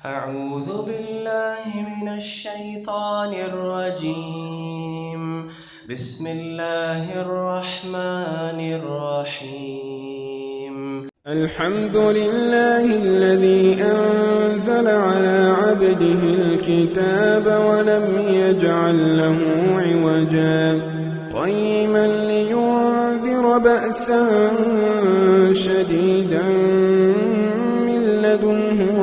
أعوذ بالله من الشيطان الرجيم. بسم الله الرحمن الرحيم. الحمد لله الذي أنزل على عبده الكتاب ولم يجعل له عوجا قيما لينذر بأسا شديدا من لدنه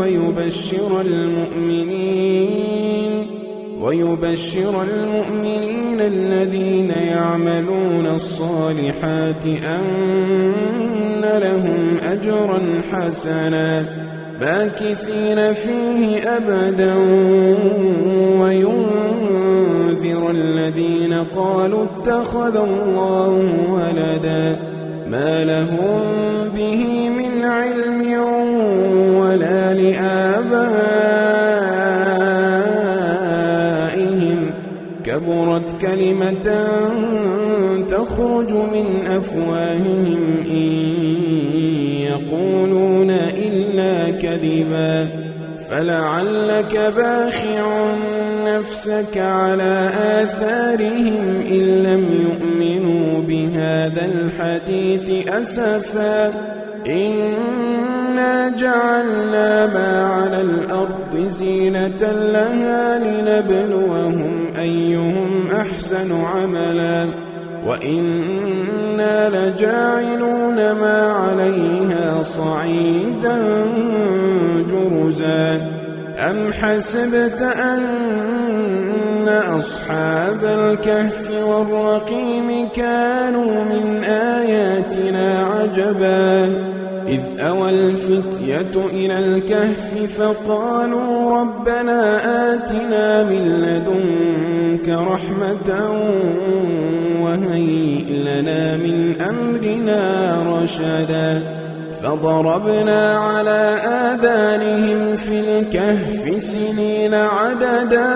ويبشر المؤمنين الذين يعملون الصالحات أن لهم أجرا حسنا ماكثين فيه أبدا وينذر الذين قالوا اتخذ الله ولدا ما لهم به من علم ولا لآبائهم كبرت كلمة تخرج من أفواههم إن يقولون إلا كذبا فلعلك باخع نفسك على آثارهم إن لم يؤمنوا بهذا الحديث أسفا إنا جعلنا ما على الأرض زينة لها لنبلوهم أيهم أحسن عملا وإنا لجاعلون ما عليها صعيدا جرزا أم حسبت أن أصحاب الكهف والرقيم كانوا من آياتنا عجبا إذ أوى الفتية إلى الكهف فقالوا ربنا آتنا من لدنك رحمة وهيئ لنا من أمرنا رشدا فضربنا على آذانهم في الكهف سنين عددا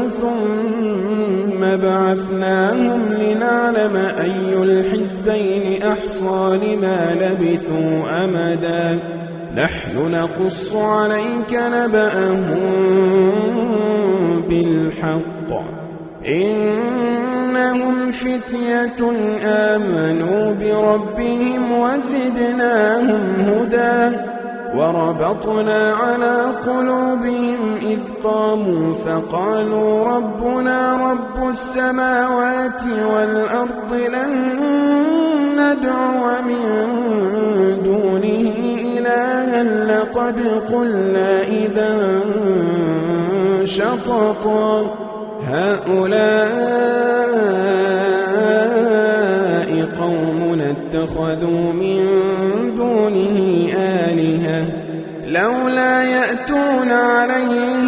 ثم بعثناهم لنعلم أي الحزبين أحصى لما لبثوا أمدا نحن نقص عليك نبأهم بالحق إنهم فتية آمنوا بربهم وزدناهم هدى وربطنا على قلوبهم إذ قاموا فقالوا ربنا رب السماوات والأرض لن ندعو من دونه إلها لقد قلنا إذا شططا هؤلاء قومنا اتخذوا من دونه آلهة لولا يأتون عليهم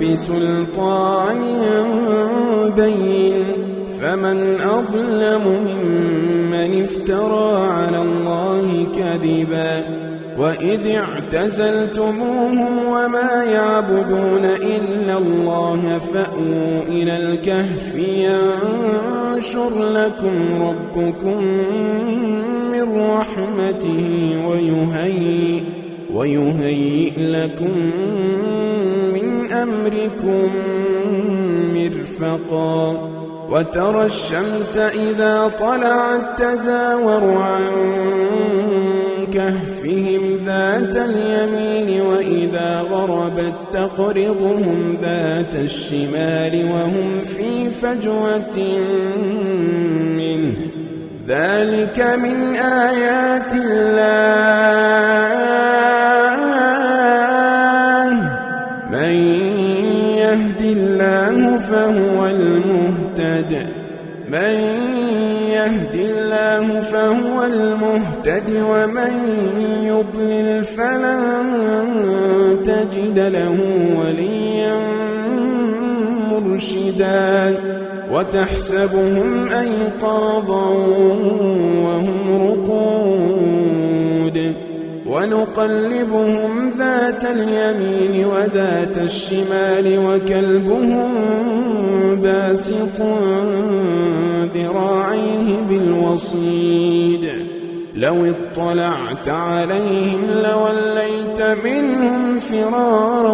بسلطان بين فمن أظلم ممن افترى على الله كذبا وإذ اعتزلتموهم وما يعبدون إلا الله فأووا إلى الكهف ينشر لكم ربكم من رحمته ويهيئ لكم من أمركم مرفقا وترى الشمس إذا طلعت تزاور عن كهفهم ذات اليمين وإذا غربت تقرضهم ذات الشمال وهم في فجوة منه ذلك من آيات الله من يهد الله فهو المهتد ومن يضلل فلن تجد له وليا مرشدا وتحسبهم أيقاظا وهم رقود ونقلبهم ذات اليمين وذات الشمال وكلبهم باسط ذراعيه بالوصيد لو اطلعت عليهم لوليت منهم فرارا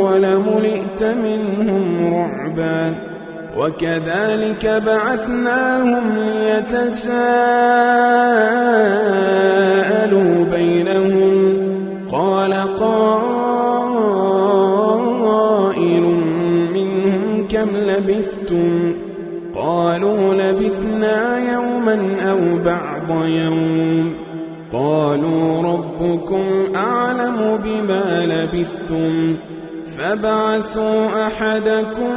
ولملئت منهم رعبا وكذلك بعثناهم ليتساءلوا بينهم قال قائل منهم كم لبثتم قالوا لبثنا يوما أو بعض يوم قالوا ربكم أعلم بما لبثتم فابعثوا أحدكم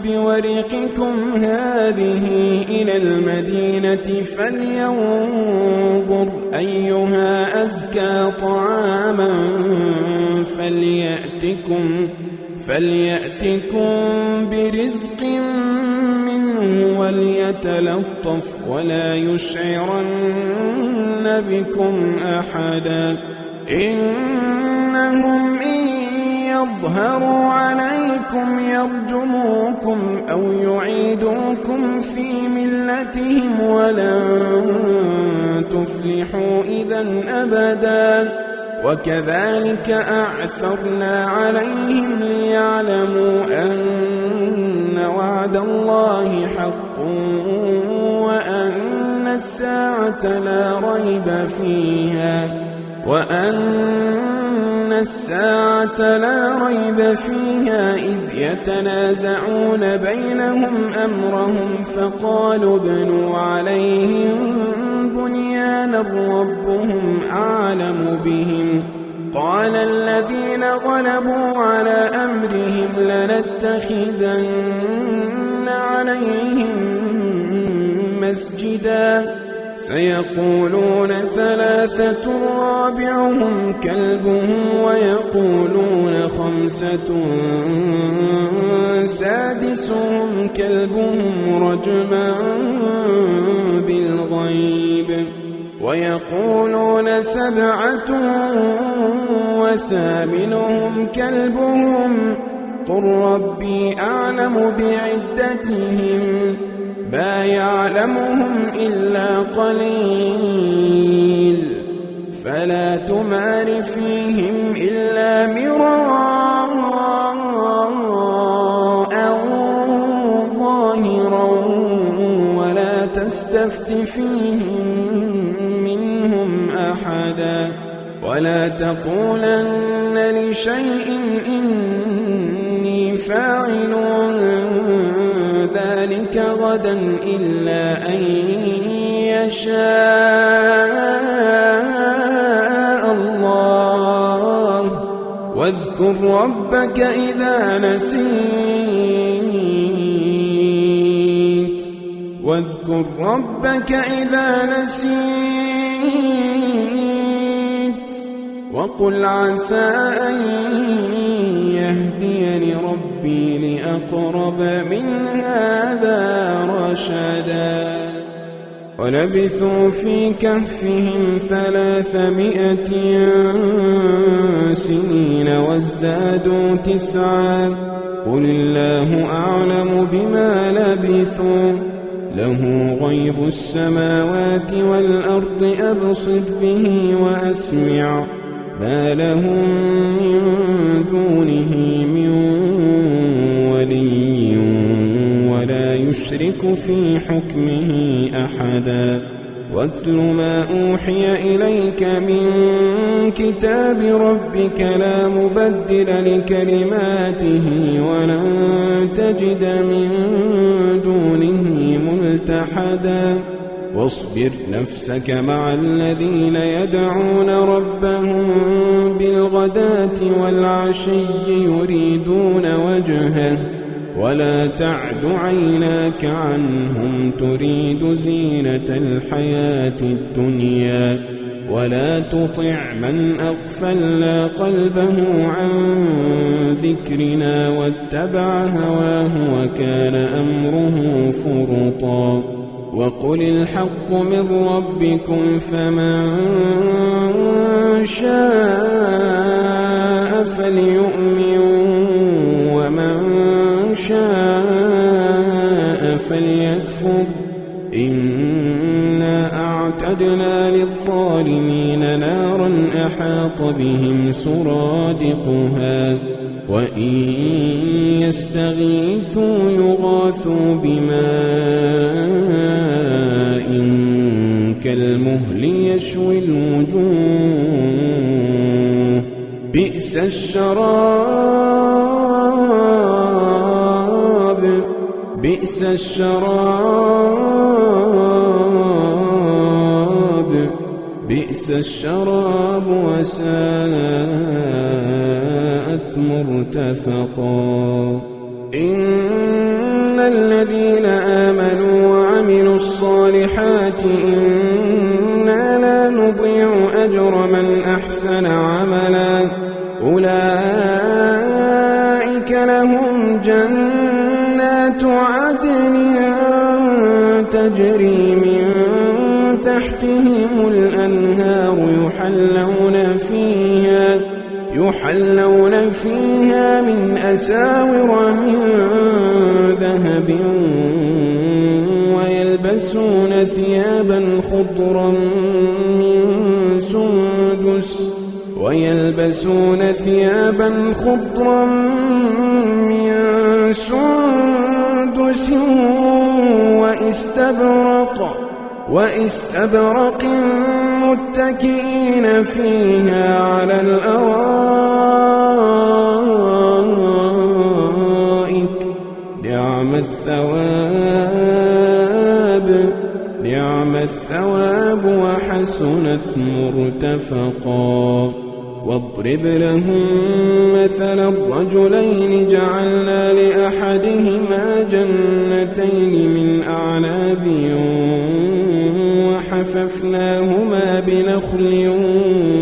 بورقكم هذه إلى المدينة فلينظر أيها أزكى طعاما فليأتكم برزق منه وليتلطف ولا يشعرن بكم أحدا إنهم إن يظهروا عليكم يرجموكم أو يعيدوكم في ملتهم ولن تفلحوا إذا أبدا وكذلك أعثرنا عليهم ليعلموا أن وعد الله حق وأن الساعة لا ريب فيها إذ يتنازعون بينهم أمرهم فقالوا ابنوا عليهم بنيانا ربهم أعلم بهم قال الذين غلبوا على أمرهم لنتخذن عليهم مسجدا سيقولون ثلاثة رابعهم كلبهم ويقولون خمسة سادسهم كلبهم رجما بالغيب ويقولون سبعة وثامنهم كلبهم قل ربي أعلم بعدتهم ما يعلمهم إلا قليل فلا تمار فيهم إلا مراء ظاهرا ولا تستفت فيهم منهم أحدا ولا تقولن لشيء إني فاعل ذلك غدا إلا أن يشاء الله واذكر ربك إذا نسيت وقل عسى أن يهديني ربي لأقرب من هذا رشدا ولبثوا في كهفهم 300 سنين وازدادوا 9 قل الله أعلم بما لبثوا له غيب السماوات والأرض أبصر به وأسمع ما لهم من دونه من ولي ولا يشرك في حكمه أحدا واتل ما أوحي إليك من كتاب ربك لا مبدل لكلماته ولن تجد من دونه ملتحدا واصبر نفسك مع الذين يدعون ربهم بالغداة والعشي يريدون وجهه ولا تعد عيناك عنهم تريد زينة الحياة الدنيا ولا تطع من أغفلنا قلبه عن ذكرنا واتبع هواه وكان أمره فرطا وقل الحق من ربكم فمن شاء فليؤمن ومن شاء فليكفر إنا أعتدنا للظالمين نارا أحاط بهم سرادقها وإن يستغيثوا يغاثوا بماء كالمهل يشوي الوجوه بئس الشراب وساءت مرتفقا إن الذين آمنوا وعملوا الصالحات إنا لا نضيع أجر من أحسن عملا أولئك لهم جنات عدن تجري من تحتهم الأنهار يحلون فيها من أساور من ذهب ويلبسون ثيابا خضرا من سندس وإستبرق متكئين فيها على الأرائك نعم الثواب وحسنت مرتفقا واضرب لهم مثلا الرجلين جعلنا لأحدهما جنتين من أعناب وحففناهما بنخل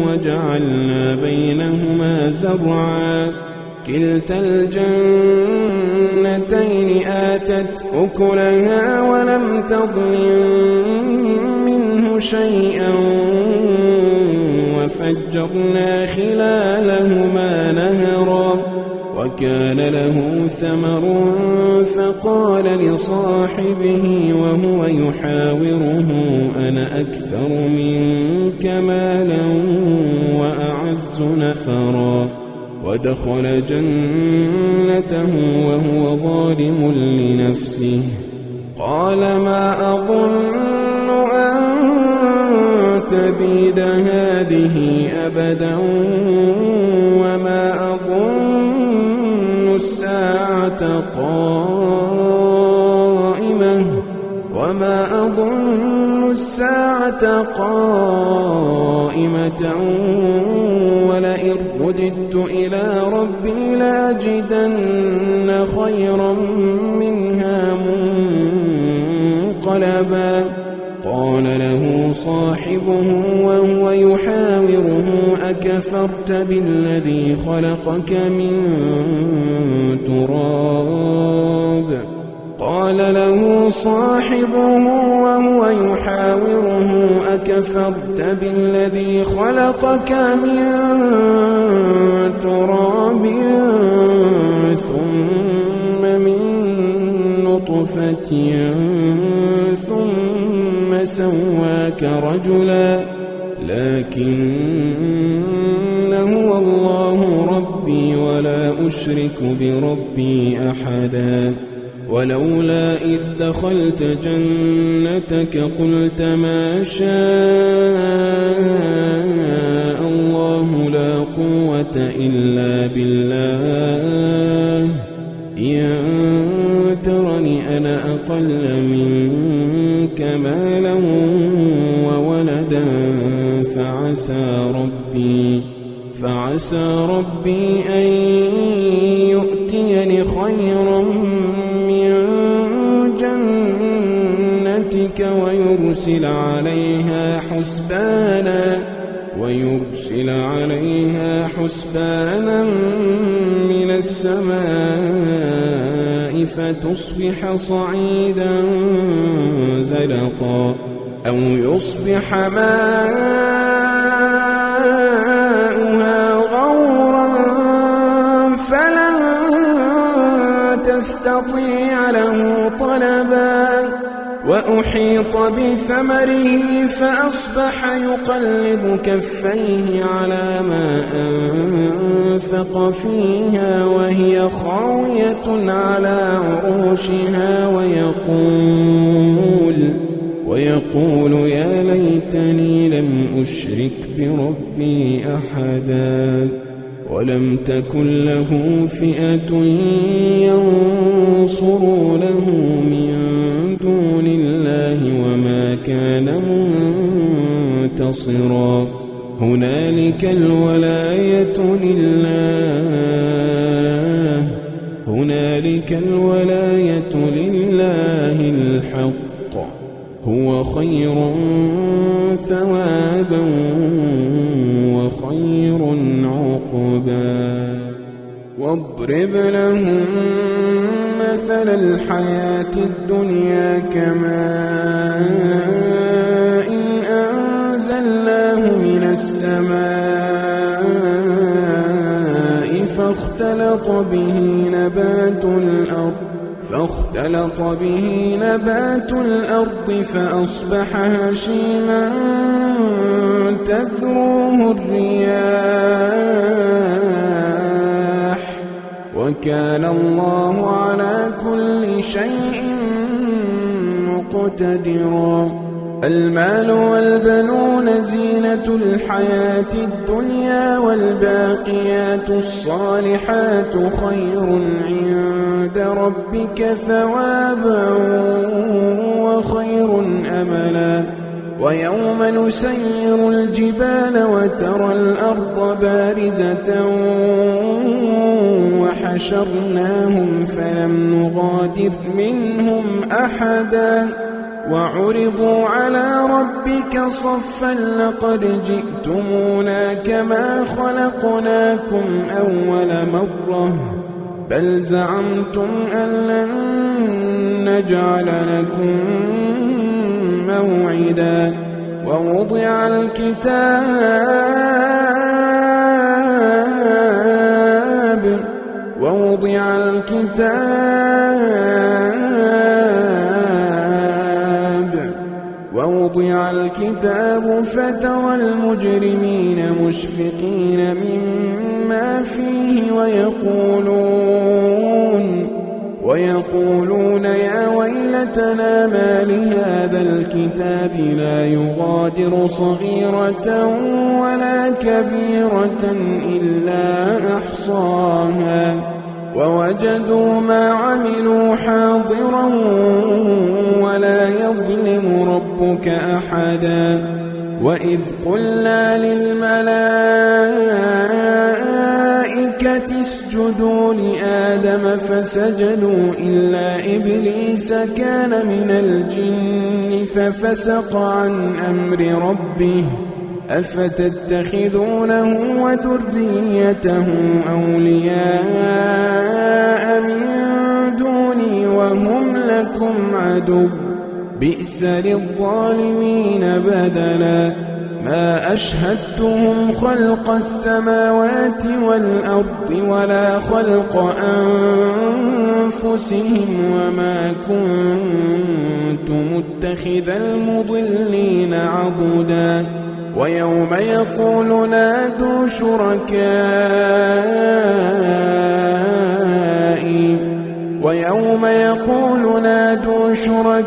وجعلنا بينهما زرعا كلتا الجنتين آتت أكلها ولم تظلم منه شيئا وفجرنا خلالهما نهرا وكان له ثمر فقال لصاحبه وهو يحاوره أنا أكثر منك مالا وأعز نفرا ودخل جنته وهو ظالم لنفسه قال ما أظن أن تبيد هذه أبدا وما أظن الساعة قائمة ولئن رددت إلى ربي لأجدن خيرا منها منقلبا قال له صاحبه وهو يحاوره أكفرت بالذي خلقك من تراب قال له صاحبه وهو يحاوره أكفرت بالذي خلقك من تراب ثم من نطفة ثم سواك رجلا لكن هو الله ربي ولا أشرك بربي أحدا ولولا إذ دخلت جنتك قلت ما شاء الله لا قوة إلا بالله إن ترني أنا أقل منك مالا وولدا فعسى ربي أن يؤتيني خيرا من جنتك ويرسل عليها حسبانا من السماء فتصبح صعيدا زلقا أو يصبح ماؤها غورا فلن تستطيع له طلبا وأحيط بثمره فأصبح يقلب كفيه على ما أنفق فيها وهي خاوية على عروشها ويقول يا ليتني لم أشرك بربي أحدا ولم تكن له فئة ينصرونه من دون الله وما كان منتصرا هنالك الولاية لله الحق هو خير ثوابا وخير عقبا واضرب لهم مثل الحياة الدنيا كماء أنزلناه من السماء فاختلط به نبات الأرض فأصبح هشيما تذروه الرياح وكان الله على كل شيء مقتدرا المال والبنون زينة الحياة الدنيا والباقيات الصالحات خير عند ربك ثوابا وخير أملا ويوم نسير الجبال وترى الأرض بارزة وحشرناهم فلم نغادر منهم أحدا وعرضوا على ربك صفا لقد جئتمونا كما خلقناكم أول مرة بل زعمتم أن لن نجعل لكم موعدا ووضع الكتاب فترى المجرمين مشفقين مما فيه ويقولون يا ويلتنا ما لهذا الكتاب لا يغادر صغيرة ولا كبيرة إلا أحصاها ووجدوا ما عملوا حاضرا ولا يظلم ربك أحدا وإذ قلنا للملائكة اسجدوا لآدم فسجدوا إلا إبليس كان من الجن ففسق عن أمر ربه أفتتخذونه وذريته أولياء من دوني وهم لكم عدو بئس للظالمين بدلا ما أشهدتهم خلق السماوات والأرض ولا خلق أنفسهم وما كنت متخذ المضلين عضدا ويوم يقول نادوا شركائي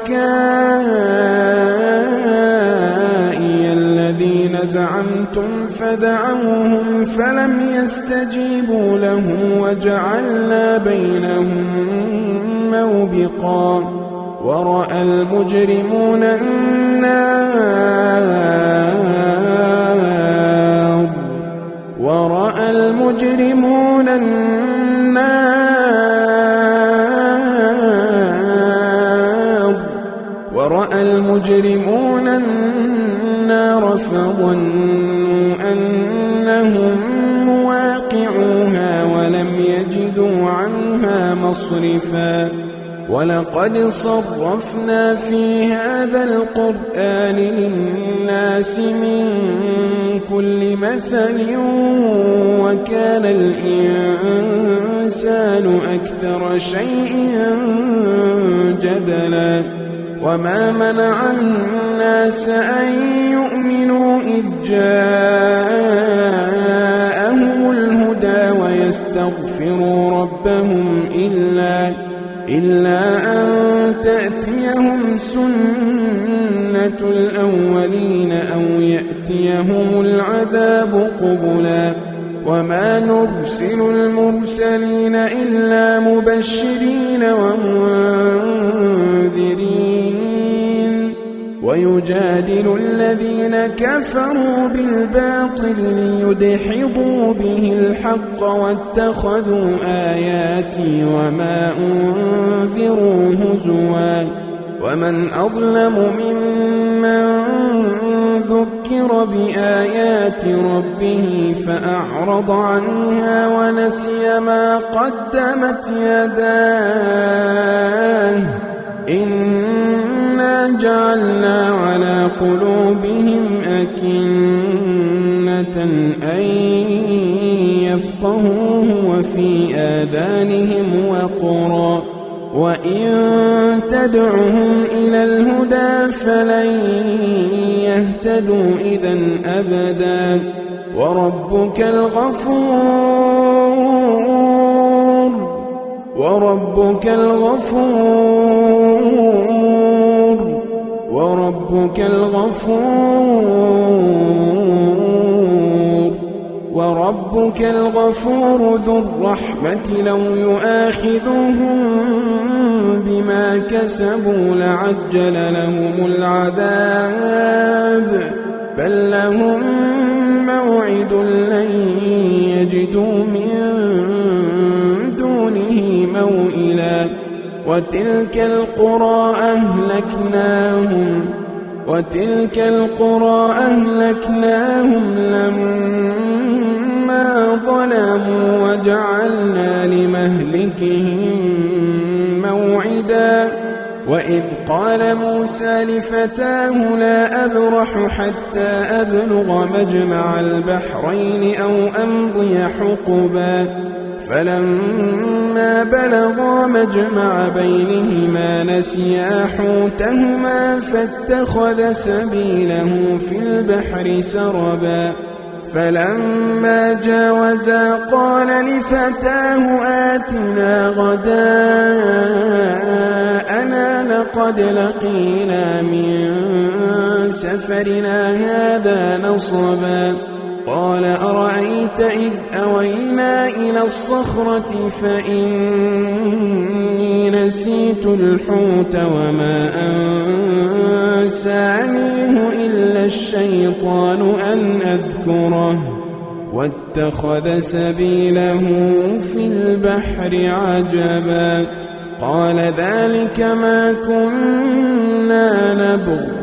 الذين زعمتم فدعوهم فلم يستجيبوا لهم وجعلنا بينهم موبقا ورأى المجرمون النار فظنوا أنهم مواقعوها ولم يجدوا عنها مصرفا ولقد صرفنا في هذا القرآن للناس من كل مثل وكان الإنسان أكثر شيء جدلا وما منع الناس أن يؤمنوا إذ جاءهم الهدى ويستغفروا ربهم إلا أن تأتيهم سنة الأولين أو يأتيهم العذاب قبلا وما نرسل المرسلين إلا مبشرين ومنذرين ويجادل الذين كفروا بالباطل ليدحضوا به الحق واتخذوا آياتي وما أنذروا هزوا ومن أظلم ممن ذكر بآيات ربه فأعرض عنها ونسي ما قدمت يداه إنا جعلنا على قلوبهم أكنة أن يفقهوه وفي آذانهم وقرا وإن تدعهم إلى الهدى فلن يهتدوا إذن أبدا وربك الغفور ذو الرحمة لو يؤاخذهم بما كسبوا لعجل لهم العذاب بل لهم موعد لن يجدوا من دونه موئلا وتلك القرى أهلكناهم لما ظلموا وجعلنا لمهلكهم موعدا وإذ قال موسى لفتاه لا أبرح حتى أبلغ مجمع البحرين أو أمضي حقبا فلما بلغا مجمع بينهما نسيا حوتهما فاتخذ سبيله في البحر سربا فلما جاوزا قال لفتاه آتنا غداءنا لقد لقينا من سفرنا هذا نصبا قال أرأيت إذ أوينا إلى الصخرة فإني نسيت الحوت وما أنسانيه إلا الشيطان أن أذكره واتخذ سبيله في البحر عجبا قال ذلك ما كنا نبغ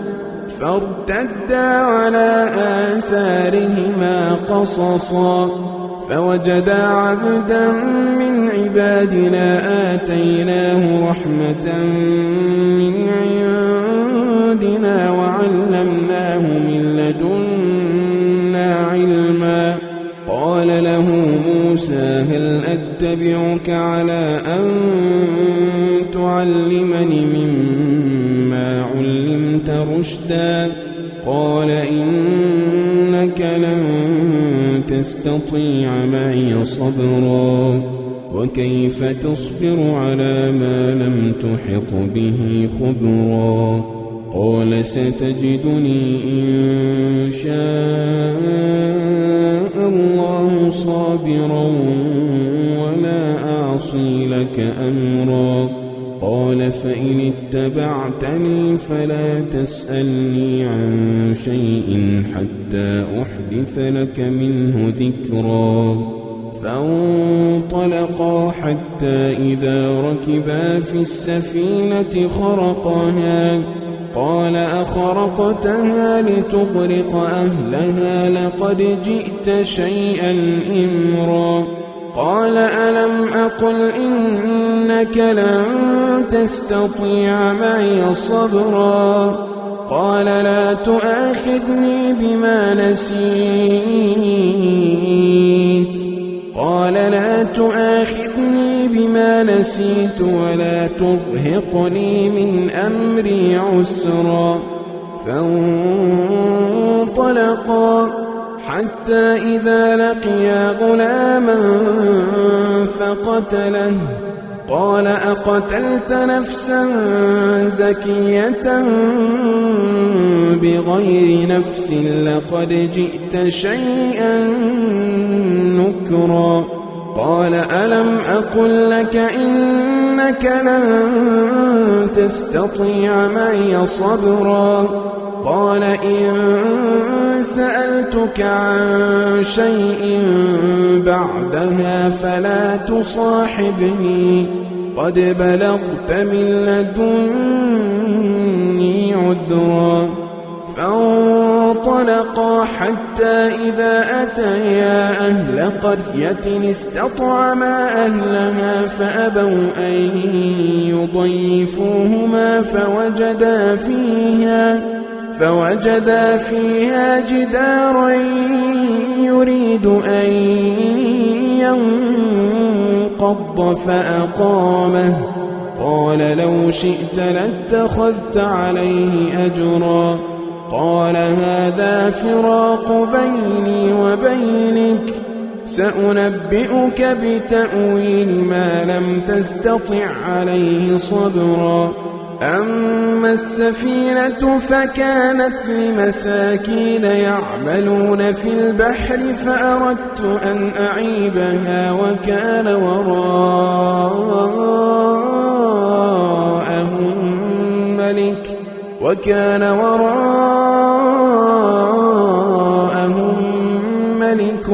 فارتدا على آثارهما قصصا فوجدا عبدا من عبادنا آتيناه رحمة من عندنا وعلمناه من لدنا علما قال له موسى هل أتبعك على أن تعلمني مما علمت رشدا قال إنك لن تستطيع معي صبرا وكيف تصبر على ما لم تحط به خبرا قال ستجدني إن شاء الله صابرا ولا أعصي لك أمرا قال فإن اتبعتني فلا تسألني عن شيء حتى أحدث لك منه ذكرا فانطلقا حتى إذا ركبا في السفينة خرقها قال أخرقتها لتغرق أهلها لقد جئت شيئا إمرا قال ألم أقل إنك لن تستطيع معي صبرا قال لا تؤاخذني بما نسيت بما نسيت ولا ترهقني من أمري عسرا. فانطلقا حتى إذا لقيا غلاما فقتله قال أقتلت نفسا زكية بغير نفس لقد جئت شيئا نكرا. قال ألم أقل لك إنك لن تستطيع معي صبرا. قال إن سألتك عن شيء بعدها فلا تصاحبني قد بلغت من لدني عذرا. فانطلقا حتى إذا أتيا أهل قرية استطعما أهلها فأبوا أن يضيفوهما فوجدا فيها جدارا يريد أن ينقض فأقامه. قال لو شئت لاتخذت عليه أجرا. قال هذا فراق بيني وبينك سأنبئك بتأويل ما لم تستطع عليه صبرا. أما السفينة فكانت لمساكين يعملون في البحر فأردت أن أعيبها وكان وراءهم ملك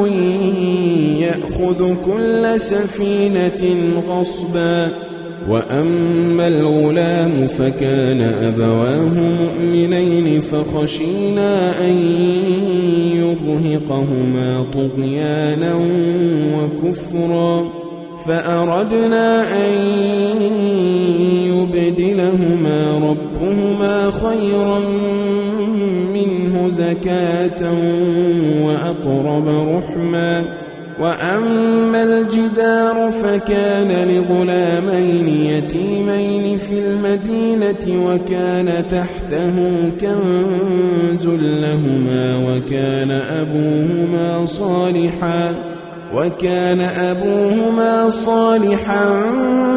يأخذ كل سفينة غصبا. وأما الغلام فكان أبواه مؤمنين فخشينا أن يرهقهما طغيانا وكفرا فأردنا أن يبدلهما ربهما خيرا منه زكاة وأقرب رحما. وأما الجدار فكان لغلامين يتيمين في المدينة وكان تحته كنز لهما وكان أبوهما صالحا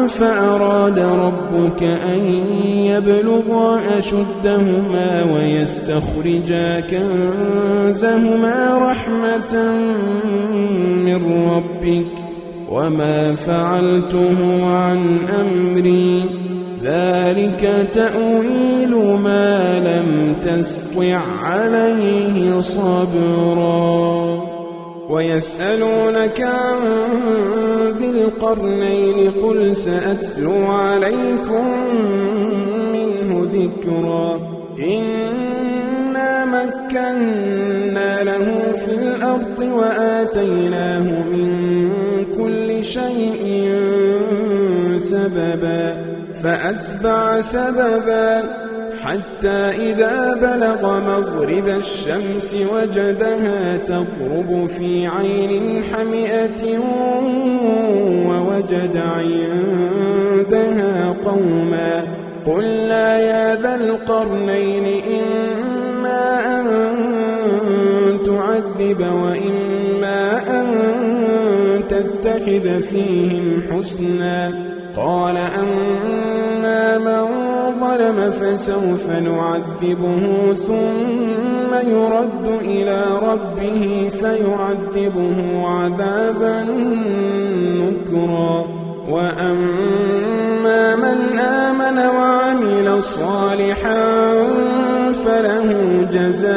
فأراد ربك أن يبلغا أشدهما ويستخرجا كنزهما رحمة من ربك وما فعلته عن أمري ذلك تأويل ما لم تستطع عليه صبرا. ويسألونك عن ذي القرنين قل سأتلو عليكم منه ذكرا. إنا مكنا له في الأرض وآتيناه من كل شيء سببا فأتبع سببا حتى إذا بلغ مغرب الشمس وجدها تغرب في عين حمئة ووجد عندها قوما قلنا يا ذا القرنين إما أن تعذب وإما أن تتخذ فيهم حسنا. قال أما من ظلم فسوف نعذبه ثم يرد إلى ربه فيعذبه عذابا نكرا. وأما من آمن وعمل صالحا فله جزاء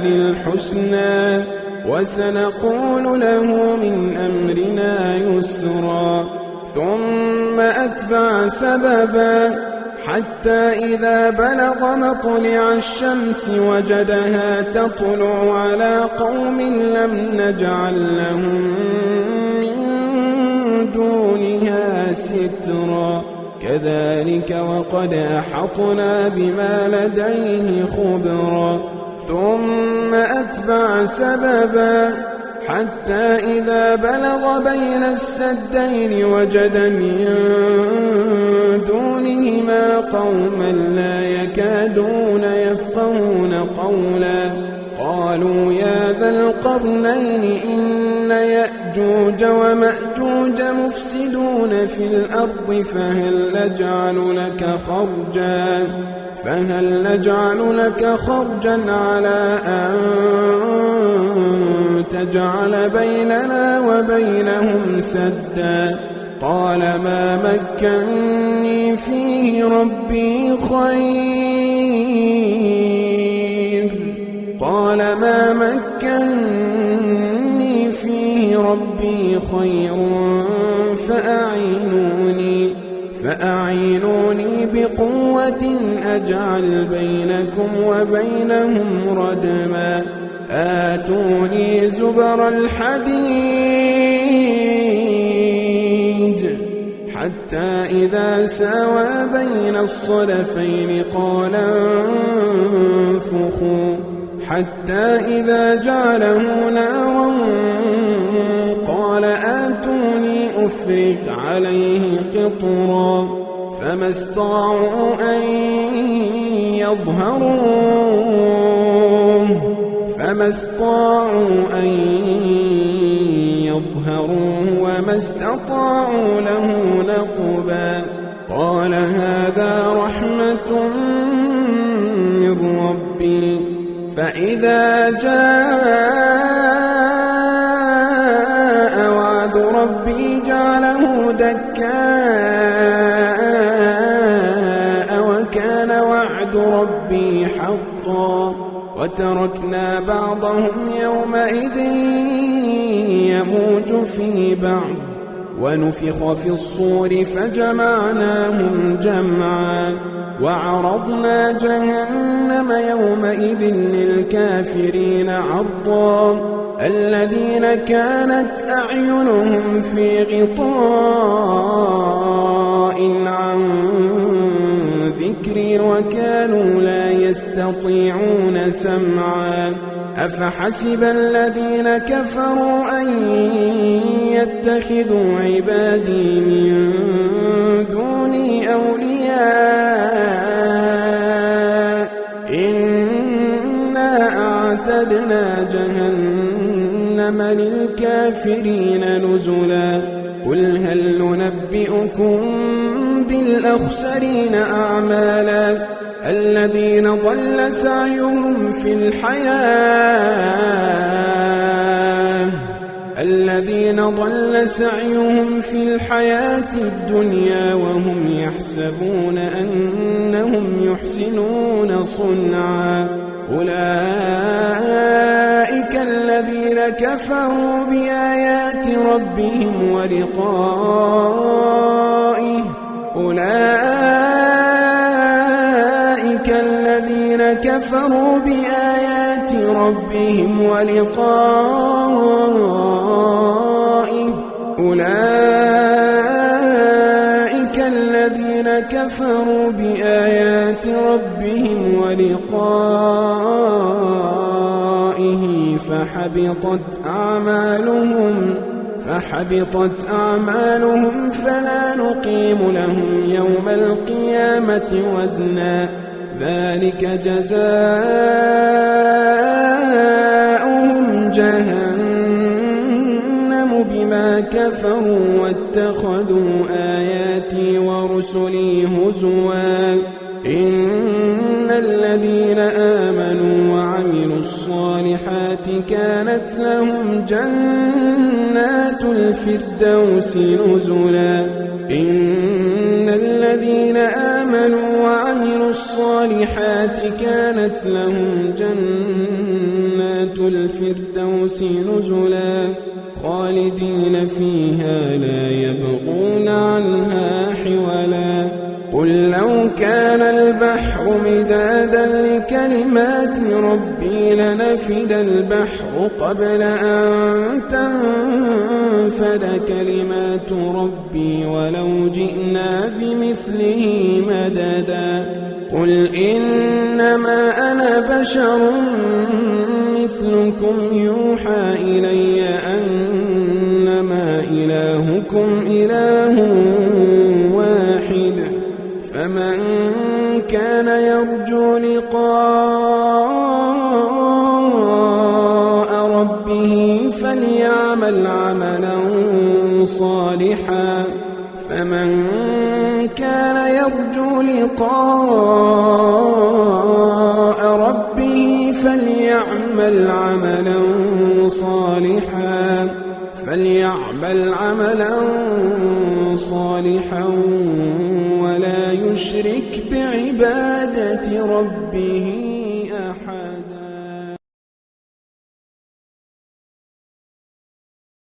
الحسنى وسنقول له من أمرنا يسرا. ثم أتبع سببا حتى إذا بلغ مطلع الشمس وجدها تطلع على قوم لم نجعل لهم من دونها سترا. كذلك وقد أحطنا بما لديه خبرا. ثم أتبع سببا حتى إذا بلغ بين السدين وجد من دونهما قوما لا يكادون يفقهون قولا قالوا يا ذا القرنين إن يأجوج ومأجوج مفسدون في الأرض فهل نجعل لك خرجا على أن تجعل بيننا وبينهم سدا قال ما مكني فيه ربي خير فأعينوني بقوة أجعل بينكم وبينهم ردما آتوني زبر الحديد حتى إذا ساوى بين الصدفين قال انفخوا حتى إذا جعله نارا قال آتوني أفرغ عليه قطرا فما استطاعوا أن يظهروه وما استطاعوا له نقبا قال هذا رحمة من ربي فإذا جاء وعد ربي جعله دكاء وكان وعد ربي حقا وتركنا بعضهم يومئذ يموج في بعض ونفخ في الصور فجمعناهم جمعا وعرضنا جهنم يومئذ للكافرين عرضا الذين كانت أعينهم في غطاء عن ذكري وكانوا لا يستطيعون سمعا أفحسب الذين كفروا أن يتخذوا عبادي من دوني أولياء إنا أعتدنا جهنم للكافرين نزلا قل هل ننبئكم بالأخسرين أعمالا الذين ضل سعيهم في الحياة الدنيا وهم يحسبون أنهم يحسنون صنعا أولئك الذين كفروا بآيات ربهم ولقائه أولئك الذين كفروا بآيات ربهم ولقائه فحبطت أعمالهم فلا نقيم لهم يوم القيامة وزنا ذلك جزاؤهم جهنم بما كفروا واتخذوا آياتي ورسلي هزوا إن الذين آمنوا وعملوا الصالحات كانت لهم جنات الفردوس نزلا إن الذين آمنوا وعملوا الصالحات كانت لهم جنات الفردوس نزلا خالدين فيها لا يبغون عنها حولا قل لو كان البحر مدادا لكلمات ربي لنفد البحر قبل أن تنفد كلمات ربي ولو جئنا بمثله مددا قل إنما أنا بشر مثلكم يوحى إلي أنما إلهكم إله واحد فمن كان يرجو لقاء ربه فليعمل عملا صالحا فمن كان يرجو لقاء ربه فليعمل عملا صالحا ولا يشرك بعبادة ربه أحدا.